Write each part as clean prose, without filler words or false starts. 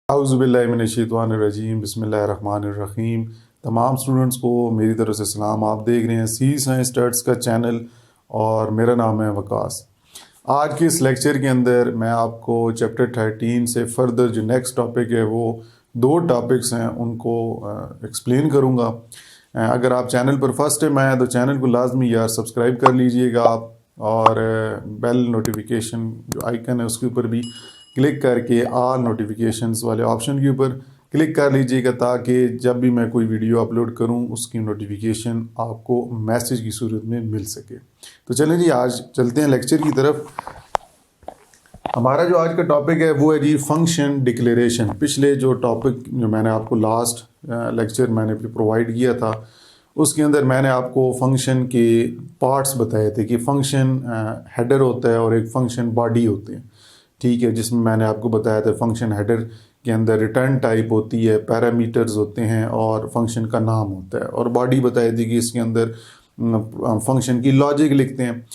औज़ुबिल्लाहिमिनश्शैतानिर्रजीम बिस्मिल्लाहिर्रहमानिर्रहीम। तमाम स्टूडेंट्स को मेरी तरफ से सलाम। आप देख रहे हैं सी साइंस स्टड्स का चैनल और मेरा नाम है वकास। आज के इस लेक्चर के अंदर मैं आपको चैप्टर 13 से फर्दर जो नेक्स्ट टॉपिक है वो दो टॉपिक्स हैं उनको एक्सप्लेन करूँगा। अगर आप चैनल पर फर्स्ट टाइम आए तो चैनल को लाजमी यार सब्सक्राइब कर लीजिएगा आप, और बेल नोटिफिकेशन जो आइकन है उसके ऊपर भी क्लिक करके ऑल नोटिफिकेशंस वाले ऑप्शन के ऊपर क्लिक कर लीजिएगा, ताकि जब भी मैं कोई वीडियो अपलोड करूं उसकी नोटिफिकेशन आपको मैसेज की सूरत में मिल सके। तो चलें जी, आज चलते हैं लेक्चर की तरफ। हमारा जो आज का टॉपिक है वो है जी फंक्शन डिक्लेरेशन। पिछले जो टॉपिक जो मैंने आपको लास्ट लेक्चर मैंने प्रोवाइड किया था उसके अंदर मैंने आपको फंक्शन के पार्ट्स बताए थे कि फंक्शन हेडर होता है और एक फंक्शन बॉडी होते हैं, ठीक है। जिसमें मैंने आपको बताया था फंक्शन हेडर के अंदर रिटर्न टाइप होती है, पैरामीटर्स होते हैं और फंक्शन का नाम होता है, और बॉडी बताई थी कि इसके अंदर फंक्शन की लॉजिक लिखते हैं।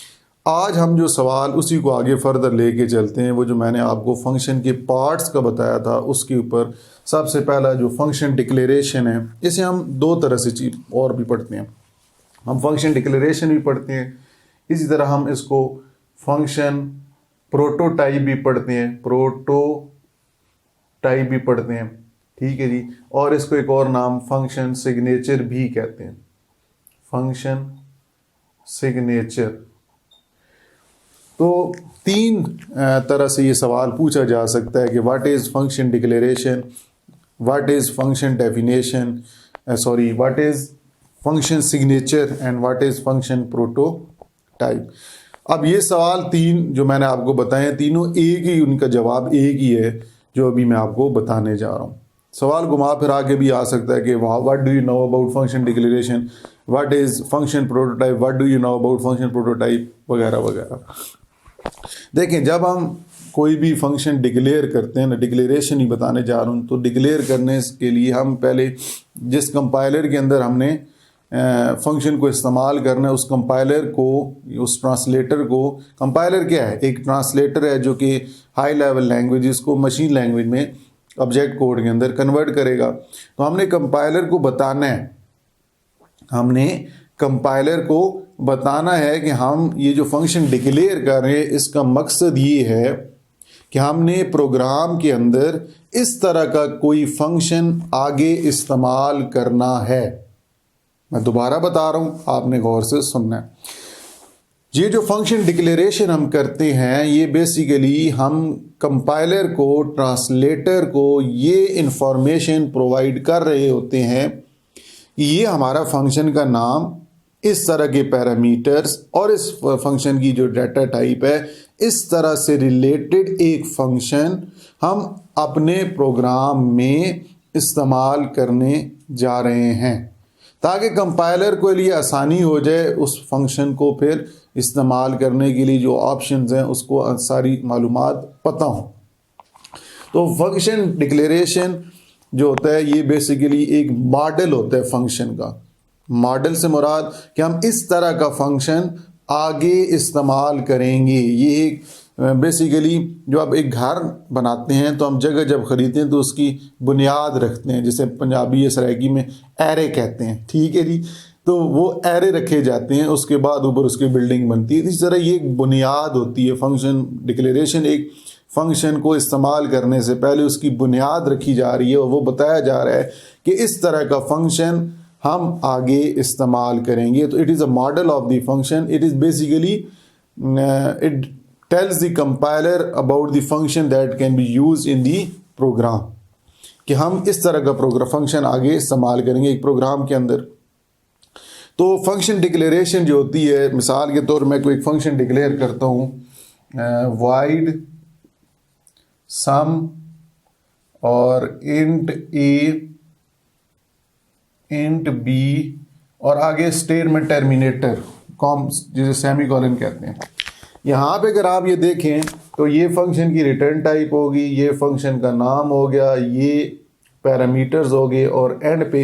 आज हम जो सवाल उसी को आगे फर्दर लेके चलते हैं, वो जो मैंने आपको फंक्शन के पार्ट्स का बताया था उसके ऊपर सबसे पहला जो फंक्शन डिक्लेरेशन है, इसे हम दो तरह से चीज और भी पढ़ते हैं। हम फंक्शन डिक्लेरेशन भी पढ़ते हैं, इसी तरह हम इसको फंक्शन प्रोटोटाइप भी पढ़ते हैं, प्रोटोटाइप भी पढ़ते हैं, ठीक है जी। और इसको एक और नाम फंक्शन सिग्नेचर भी कहते हैं, फंक्शन सिग्नेचर। तो तीन तरह से ये सवाल पूछा जा सकता है कि what is function declaration, what is function definition, what is function signature and what is function prototype. अब ये सवाल तीन जो मैंने आपको बताए हैं तीनों एक ही, उनका जवाब एक ही है जो अभी मैं आपको बताने जा रहा हूँ। सवाल घुमा फिरा के भी आ सकता है कि what do you know about function declaration, what is function prototype, what do you know about function prototype वगैरह वगैरह। देखें, जब हम कोई भी फंक्शन डिक्लेयर करते हैं ना, डिक्लेरेशन ही बताने जा रहा हूँ, तो डिक्लेयर करने के लिए हम पहले जिस कंपाइलर के अंदर हमने फंक्शन को इस्तेमाल करना है उस कंपाइलर को, उस ट्रांसलेटर को, कंपाइलर क्या है, एक ट्रांसलेटर है जो कि हाई लेवल लैंग्वेजेस को मशीन लैंग्वेज में ऑब्जेक्ट कोड के अंदर कन्वर्ट करेगा। तो हमने कंपाइलर को बताना है, हमने कंपाइलर को बताना है कि हम ये जो फंक्शन डिक्लेयर कर रहे हैं इसका मकसद ये है कि हमने प्रोग्राम के अंदर इस तरह का कोई फंक्शन आगे इस्तेमाल करना है। मैं दोबारा बता रहा हूं, आपने गौर से सुनना है। ये जो फंक्शन डिक्लेरेशन हम करते हैं ये बेसिकली हम कंपाइलर को, ट्रांसलेटर को ये इंफॉर्मेशन प्रोवाइड कर रहे होते हैं कि ये हमारा फंक्शन का नाम, इस तरह के पैरामीटर्स और इस फंक्शन की जो डाटा टाइप है, इस तरह से रिलेटेड एक फंक्शन हम अपने प्रोग्राम में इस्तेमाल करने जा रहे हैं, ताकि कंपाइलर के लिए आसानी हो जाए उस फंक्शन को फिर इस्तेमाल करने के लिए जो ऑप्शंस हैं उसको सारी मालूमात पता हो। तो फंक्शन डिक्लेरेशन जो होता है ये बेसिकली एक मॉडल होता है फंक्शन का। मॉडल से मुराद कि हम इस तरह का फंक्शन आगे इस्तेमाल करेंगे। ये एक बेसिकली जो आप एक घर बनाते हैं तो हम जगह जब खरीदते हैं तो उसकी बुनियाद रखते हैं, जैसे पंजाबी या सराइकी में एरे कहते हैं, ठीक है जी। तो वो एरे रखे जाते हैं, उसके बाद ऊपर उसकी बिल्डिंग बनती है। इस तरह ये एक बुनियाद होती है। फंक्शन डिक्लेरेशन एक फंक्शन को इस्तेमाल करने से पहले उसकी बुनियाद रखी जा रही है और वो बताया जा रहा है कि इस तरह का फंक्शन हम आगे इस्तेमाल करेंगे। तो it is a model of the function. It is basically it tells the compiler about the function that can be used in the program, कि हम इस तरह का प्रोग्राम फंक्शन आगे इस्तेमाल करेंगे एक प्रोग्राम के अंदर। तो फंक्शन डिक्लेरेशन जो होती है, मिसाल के तौर मैं कोई फंक्शन डिक्लेयर करता हूँ, void sum और int a int b और आगे स्टेटमेंट टर्मिनेटर कॉम जिसे सेमी कॉलन कहते हैं। यहाँ पे अगर आप ये देखें तो ये फंक्शन की रिटर्न टाइप होगी, ये फंक्शन का नाम हो गया, ये पैरामीटर्स हो गए और एंड पे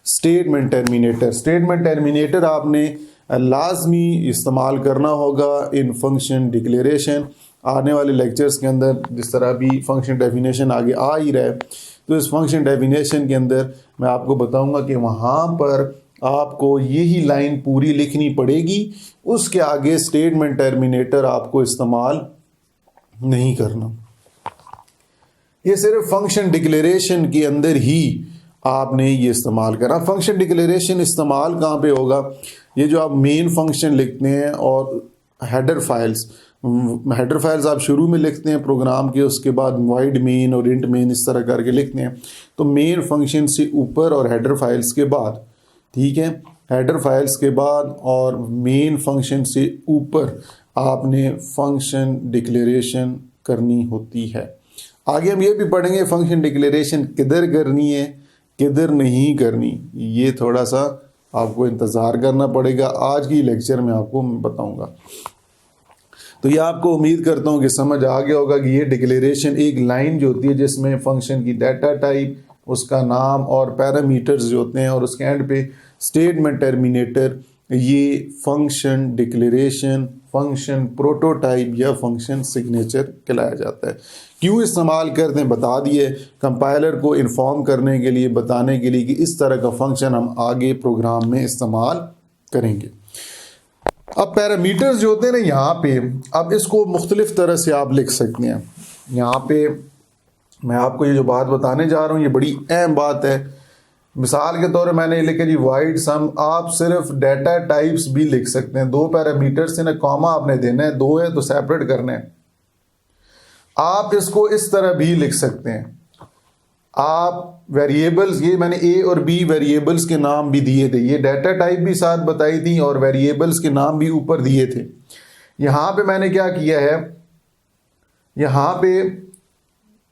स्टेटमेंट टर्मिनेटर। स्टेटमेंट टर्मिनेटर आपने लाजमी इस्तेमाल करना होगा इन फंक्शन डिक्लेरेशन। आने वाले लेक्चर्स के अंदर जिस तरह भी फंक्शन डेफिनेशन आगे आ ही रहा है, तो इस फंक्शन डेफिनेशन के अंदर मैं आपको बताऊंगा कि वहाँ पर आपको यही लाइन पूरी लिखनी पड़ेगी, उसके आगे स्टेटमेंट टर्मिनेटर आपको इस्तेमाल नहीं करना। ये सिर्फ फंक्शन डिक्लेरेशन के अंदर ही आपने ये इस्तेमाल करा। फंक्शन डिक्लेरेशन इस्तेमाल कहाँ पे होगा? ये जो आप मेन फंक्शन लिखते हैं और हेडर फाइल्स आप शुरू में लिखते हैं प्रोग्राम के, उसके बाद वाइड मेन और इंट मेन इस तरह करके लिखते हैं। तो मेन फंक्शन से ऊपर और हेडर फाइल्स के बाद, ठीक है, हेडर फाइल्स के बाद और मेन फंक्शन से ऊपर आपने फंक्शन डिक्लेरेशन करनी होती है। आगे हम ये भी पढ़ेंगे फंक्शन डिक्लेरेशन किधर करनी है, किधर नहीं करनी। ये थोड़ा सा आपको इंतज़ार करना पड़ेगा, आज की लेक्चर में आपको बताऊंगा। तो ये आपको उम्मीद करता हूँ कि समझ आ गया होगा कि ये डिक्लेरेशन एक लाइन जो होती है जिसमें फंक्शन की डाटा टाइप, उसका नाम और पैरामीटर्स जो होते हैं और उसके एंड पे स्टेटमेंट टर्मिनेटर, ये फंक्शन डिक्लेरेशन, फंक्शन प्रोटोटाइप या फंक्शन सिग्नेचर कहलाया जाता है। क्यों इस्तेमाल करते हैं बता दिए, कंपाइलर को इन्फॉर्म करने के लिए, बताने के लिए कि इस तरह का फंक्शन हम आगे प्रोग्राम में इस्तेमाल करेंगे। अब पैरामीटर्स जो होते हैं ना यहाँ पे, अब इसको मुख्तलिफ तरह से आप लिख सकते हैं। यहाँ पे मैं आपको ये जो बात बताने जा रहा हूँ ये बड़ी अहम बात है। मिसाल के तौर पर मैंने लिखा जी वाइड सम, आप सिर्फ डाटा टाइप्स भी लिख सकते हैं। 2 पैरामीटर्स से ना कॉमा आपने देना है, 2 है तो सेपरेट करना है। आप इसको इस तरह भी लिख सकते हैं। आप वेरिएबल्स, ये मैंने ए और बी वेरिएबल्स के नाम भी दिए थे, ये डाटा टाइप भी साथ बताई थी और वेरिएबल्स के नाम भी ऊपर दिए थे। यहाँ पे मैंने क्या किया है, यहाँ पे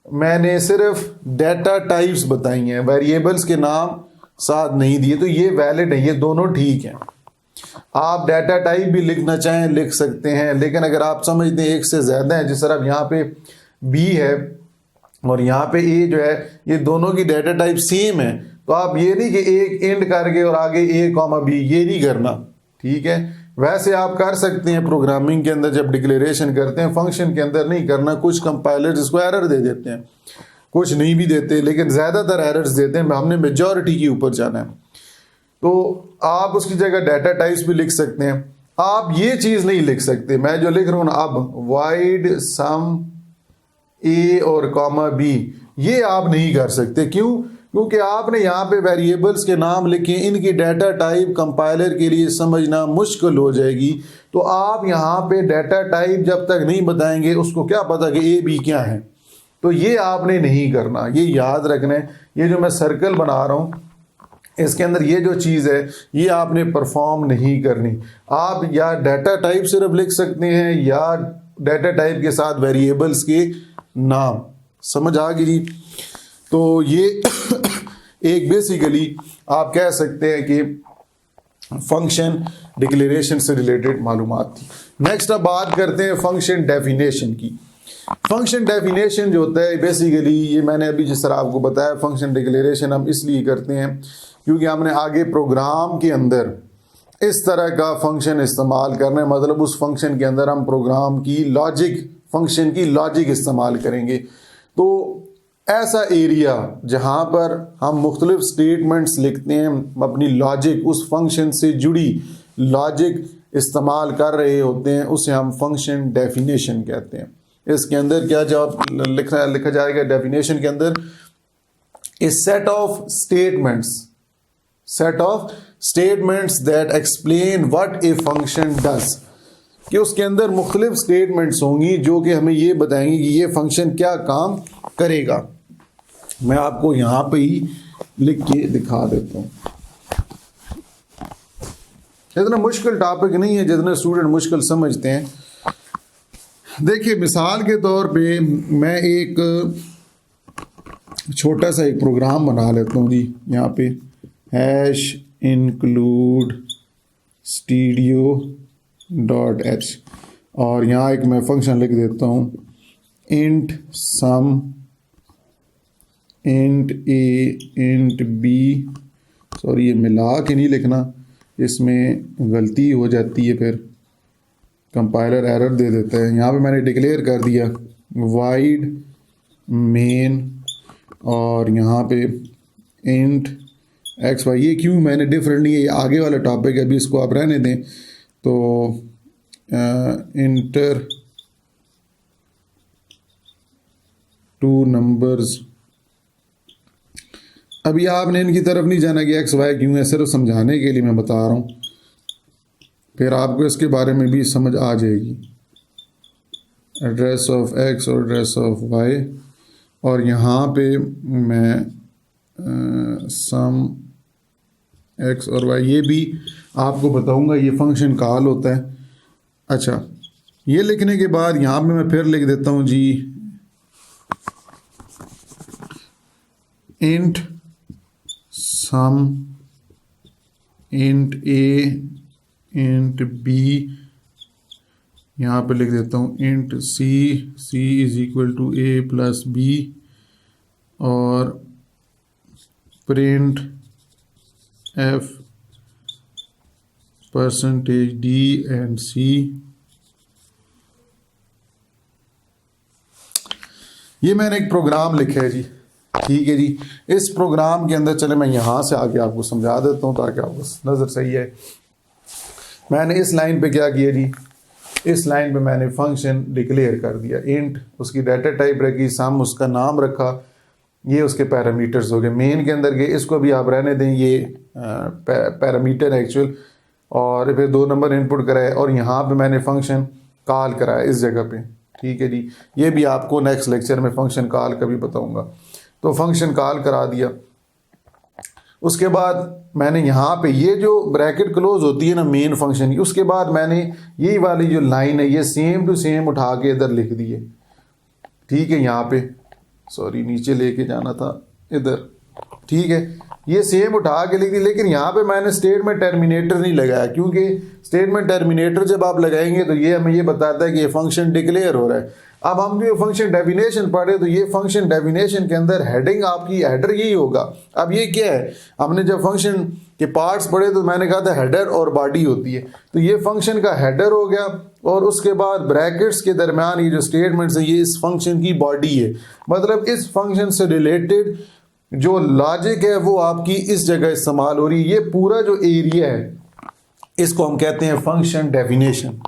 मैंने सिर्फ डाटा टाइप्स बताई हैं, वेरिएबल्स के नाम साथ नहीं दिए। तो ये वैलिड है, ये दोनों ठीक हैं। आप डाटा टाइप भी लिखना चाहें लिख सकते हैं, लेकिन अगर आप समझते हैं एक से ज़्यादा है, जिस तरह यहाँ पे बी है और यहाँ पे ए जो है, ये दोनों की डाटा टाइप सेम है, तो आप ये नहीं कि एक इंड करके और आगे ए कॉमा बी, ये नहीं करना, ठीक है। वैसे आप कर सकते हैं प्रोग्रामिंग के अंदर, जब डिक्लेरेशन करते हैं फंक्शन के अंदर नहीं करना। कुछ कंपाइलर्स इसको एरर दे देते हैं, कुछ नहीं भी देते, लेकिन ज़्यादातर एरर्स देते हैं। हमने मेजॉरिटी के ऊपर जाना है, तो आप उसकी जगह डाटा टाइप्स भी लिख सकते हैं। आप ये चीज़ नहीं लिख सकते, मैं जो लिख रहा हूँ ना अब, वाइड सम ए और कॉमा बी, ये आप नहीं कर सकते। क्यों? क्योंकि आपने यहाँ पे वेरिएबल्स के नाम लिखे, इनकी डाटा टाइप कंपाइलर के लिए समझना मुश्किल हो जाएगी। तो आप यहाँ पे डाटा टाइप जब तक नहीं बताएंगे उसको क्या पता कि ए बी क्या है, तो ये आपने नहीं करना, ये याद रखना है। ये जो मैं सर्कल बना रहा हूँ इसके अंदर ये जो चीज़ है ये आपने परफॉर्म नहीं करनी। आप या डाटा टाइप सिर्फ लिख सकते हैं या डाटा टाइप के साथ वेरिएबल्स के नाम। समझ आ गई? तो ये एक बेसिकली आप कह सकते हैं कि फंक्शन डिक्लेरेशन से रिलेटेड मालूमात थी। नेक्स्ट अब बात करते हैं फंक्शन डेफिनेशन की। फंक्शन डेफिनेशन जो होता है बेसिकली, ये मैंने अभी जिस तरह आपको बताया, फंक्शन डिक्लेरेशन हम इसलिए करते हैं क्योंकि हमने आगे प्रोग्राम के अंदर इस तरह का फंक्शन इस्तेमाल करना है। मतलब उस फंक्शन के अंदर हम प्रोग्राम की लॉजिक, फंक्शन की लॉजिक इस्तेमाल करेंगे। तो ऐसा एरिया जहाँ पर हम मुख्तलिफ स्टेटमेंट्स लिखते हैं, अपनी लॉजिक, उस फंक्शन से जुड़ी लॉजिक इस्तेमाल कर रहे होते हैं, उसे हम फंक्शन डेफिनेशन कहते हैं। इसके अंदर क्या जवाब लिखा जाएगा डेफिनेशन के अंदर, a set of statements that explain what a function does, कि उसके अंदर मुख्तलिफ स्टेटमेंट्स होंगी जो कि हमें ये बताएंगी कि ये फंक्शन क्या काम करेगा। मैं आपको यहाँ पे ही लिख के दिखा देता हूँ। इतना मुश्किल टॉपिक नहीं है जितना स्टूडेंट मुश्किल समझते हैं। देखिए मिसाल के तौर पे मैं एक छोटा सा एक प्रोग्राम बना लेता हूँ जी। यहाँ पे हैश इंक्लूड stdio.h और यहाँ एक मैं फंक्शन लिख देता हूँ int sum int a int b। Sorry ये मिला के नहीं लिखना, इसमें गलती हो जाती है फिर। कंपाइलर एरर दे देता है। यहाँ पे मैंने डिक्लेयर कर दिया वाइड मेन और यहाँ पे इंट एक्स वाई। ये क्यों मैंने डिफरेंट नहीं है, ये आगे वाला टॉपिक है, अभी इसको आप रहने दें। तो इंटर टू नंबर्स, अभी आपने इनकी तरफ नहीं जाना कि एक्स वाई क्यों है, सिर्फ समझाने के लिए मैं बता रहा हूँ, फिर आपको इसके बारे में भी समझ आ जाएगी। एड्रेस ऑफ एक्स और एड्रेस ऑफ वाई, और यहाँ पे मैं सम एक्स और वाई ये भी आपको बताऊंगा, ये फंक्शन कॉल होता है। अच्छा, ये लिखने के बाद यहाँ पे मैं फिर लिख देता हूँ जी int sum int a int b, यहाँ पे लिख देता हूँ int c, c is equal to a plus b, और printf percentage d and c. ये मैंने एक प्रोग्राम लिखा है जी, ठीक है जी। इस प्रोग्राम के अंदर चले मैं यहाँ से आके आपको समझा देता हूँ ताकि आपको नज़र सही है। मैंने इस लाइन पे क्या किया जी, इस लाइन पे मैंने फंक्शन डिक्लेयर कर दिया इंट, उसकी डाटा टाइप रखी, सम उसका नाम रखा, ये उसके पैरामीटर्स हो गए। मेन के अंदर गए, इसको भी आप रहने दें, ये पैरामीटर है एक्चुअल, और फिर 2 नंबर इनपुट कराए और यहाँ पे मैंने फंक्शन कॉल कराया इस जगह पे, ठीक है जी। ये भी आपको नेक्स्ट लेक्चर में फंक्शन कॉल का भी बताऊँगा। तो फंक्शन कॉल करा दिया, उसके बाद मैंने यहाँ पे ये जो ब्रैकेट क्लोज होती है ना मेन फंक्शन की, उसके बाद मैंने यही वाली जो लाइन है ये सेम टू सेम उठा के इधर लिख दी है, ठीक है। यहाँ पे सॉरी नीचे लेके जाना था इधर, ठीक है, ये सेम उठा के लिख दी। लेकिन यहाँ पे मैंने स्टेटमेंट टर्मिनेटर नहीं लगाया, क्योंकि स्टेटमेंट टर्मिनेटर जब आप लगाएंगे तो ये हमें ये बताता है कि ये फंक्शन डिक्लेयर हो रहा है। अब हम जो फंक्शन डेफिनेशन पढ़े तो ये फंक्शन डेफिनेशन के अंदर हेडिंग आपकी हेडर यही होगा। अब ये क्या है, हमने जब फंक्शन के पार्ट्स पढ़े तो मैंने कहा था हेडर और बॉडी होती है, तो ये फंक्शन का हेडर हो गया, और उसके बाद ब्रैकेट्स के दरमियान ये जो स्टेटमेंट्स है ये इस फंक्शन की बॉडी है। मतलब इस फंक्शन से रिलेटेड जो लॉजिक है वो आपकी इस जगह इस्तेमाल हो रही है। ये पूरा जो एरिया है इसको हम कहते हैं फंक्शन डेफिनेशन।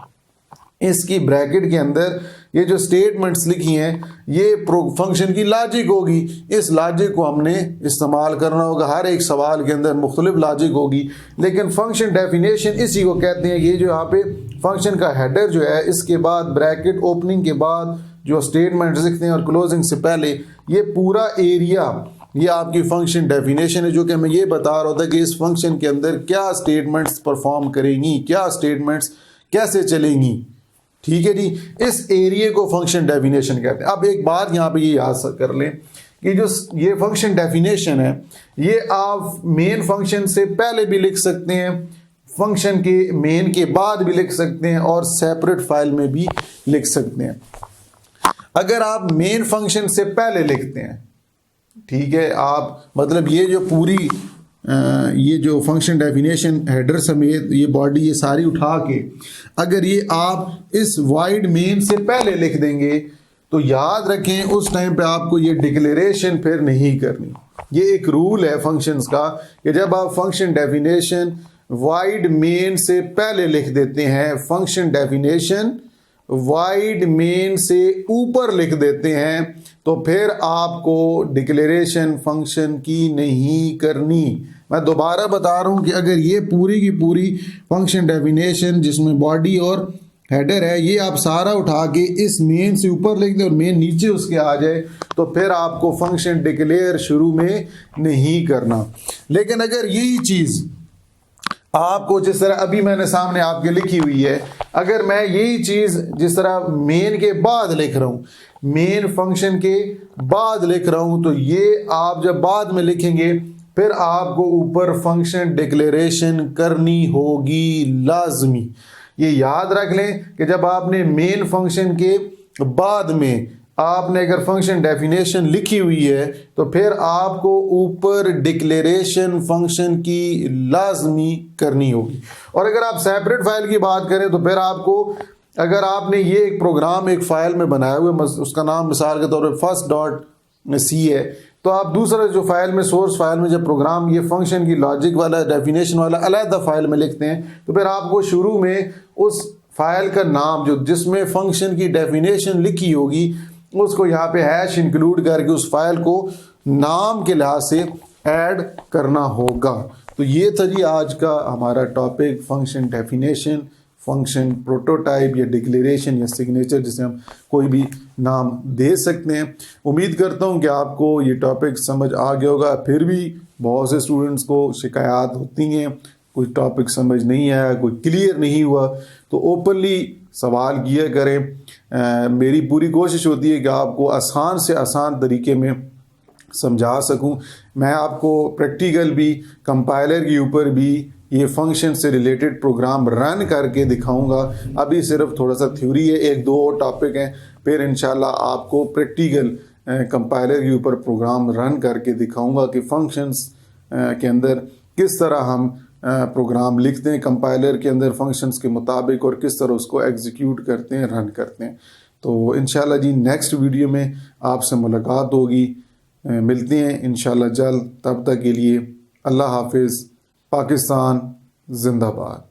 इसकी ब्रैकेट के अंदर ये जो स्टेटमेंट्स लिखी हैं ये फंक्शन की लॉजिक होगी। इस लॉजिक को हमने इस्तेमाल करना होगा, हर एक सवाल के अंदर मुख्तलिफ लॉजिक होगी, लेकिन फंक्शन डेफिनेशन इसी को कहते हैं। ये जो यहाँ पे फंक्शन का हेडर जो है, इसके बाद ब्रैकेट ओपनिंग के बाद जो स्टेटमेंट्स लिखते हैं और क्लोजिंग से पहले ये पूरा एरिया ये आपकी फंक्शन डेफिनेशन है, जो कि हमें ये बता रहा होता है कि इस फंक्शन के अंदर क्या स्टेटमेंट्स परफॉर्म करेंगी, क्या स्टेटमेंट्स कैसे चलेंगी, ठीक है जी। इस एरिया को फंक्शन डेफिनेशन कहते हैं। अब एक बात यहाँ पे ये याद कर लें कि जो ये फंक्शन डेफिनेशन है ये आप मेन फंक्शन से पहले भी लिख सकते हैं, फंक्शन के मेन के बाद भी लिख सकते हैं, और सेपरेट फाइल में भी लिख सकते हैं। अगर आप मेन फंक्शन से पहले लिखते हैं, ठीक है, आप मतलब ये जो पूरी ये जो फंक्शन डेफिनेशन हेडर समेत ये बॉडी ये सारी उठा के अगर ये आप इस वाइड मेन से पहले लिख देंगे तो याद रखें उस टाइम पे आपको ये डिक्लेरेशन फिर नहीं करनी। ये एक रूल है फंक्शंस का कि जब आप फंक्शन डेफिनेशन वाइड मेन से पहले लिख देते हैं, फंक्शन डेफिनेशन वाइड मेन से ऊपर लिख देते हैं, तो फिर आपको डिक्लेरेशन फंक्शन की नहीं करनी। मैं दोबारा बता रहा हूं कि अगर ये पूरी की पूरी फंक्शन डेफिनेशन जिसमें बॉडी और हेडर है ये आप सारा उठा के इस मेन से ऊपर लिख दें और मेन नीचे उसके आ जाए, तो फिर आपको फंक्शन डिक्लेयर शुरू में नहीं करना। लेकिन अगर यही चीज़ आपको जिस तरह अभी मैंने सामने आपके लिखी हुई है, अगर मैं यही चीज़ जिस तरह मेन के बाद लिख रहा हूँ, मेन फंक्शन के बाद लिख रहा हूँ, तो ये आप जब बाद में लिखेंगे फिर आपको ऊपर फंक्शन डिक्लेरेशन करनी होगी लाजमी। ये याद रख लें कि जब आपने मेन फंक्शन के बाद में आपने अगर फंक्शन डेफिनेशन लिखी हुई है तो फिर आपको ऊपर डिक्लेरेशन फंक्शन की लाजमी करनी होगी। और अगर आप सेपरेट फाइल की बात करें तो फिर आपको अगर आपने ये एक प्रोग्राम एक फ़ाइल में बनाया हुआ, उसका नाम मिसाल के तौर पर first.c है, तो आप दूसरा जो फाइल में, सोर्स फाइल में जब प्रोग्राम ये फंक्शन की लॉजिक वाला, डेफिनेशन वाला अलग फाइल में लिखते हैं, तो फिर आपको शुरू में उस फाइल का नाम जो जिसमें फंक्शन की डेफिनेशन लिखी होगी उसको यहाँ पे हैश इंक्लूड करके उस फाइल को नाम के लिहाज से ऐड करना होगा। तो ये था जी आज का हमारा topic, function definition, function prototype या डिक्लेरेशन या सिग्नेचर, जिसे हम कोई भी नाम दे सकते हैं। उम्मीद करता हूँ कि आपको ये टॉपिक समझ आ गया होगा। फिर भी बहुत से स्टूडेंट्स को शिकायत होती हैं, कोई टॉपिक समझ नहीं आया, कोई क्लियर नहीं हुआ, तो ओपनली सवाल किया करें। मेरी पूरी कोशिश होती है कि आपको आसान से आसान तरीके में समझा सकूं। मैं आपको प्रैक्टिकल भी, कंपाइलर के ऊपर भी ये फंक्शन से रिलेटेड प्रोग्राम रन करके दिखाऊंगा। अभी सिर्फ थोड़ा सा थ्योरी है, एक दो और टॉपिक हैं, फिर इंशाल्लाह आपको प्रैक्टिकल कंपाइलर के ऊपर प्रोग्राम रन करके दिखाऊंगा कि फंक्शंस के अंदर किस तरह हम प्रोग्राम लिखते हैं कंपाइलर के अंदर फंक्शंस के मुताबिक, और किस तरह उसको एग्जीक्यूट करते हैं, रन करते हैं। तो इंशाल्लाह जी नेक्स्ट वीडियो में आपसे मुलाकात होगी, मिलते हैं इंशाल्लाह जल्द। तब तक के लिए अल्लाह हाफिज़। पाकिस्तान जिंदाबाद।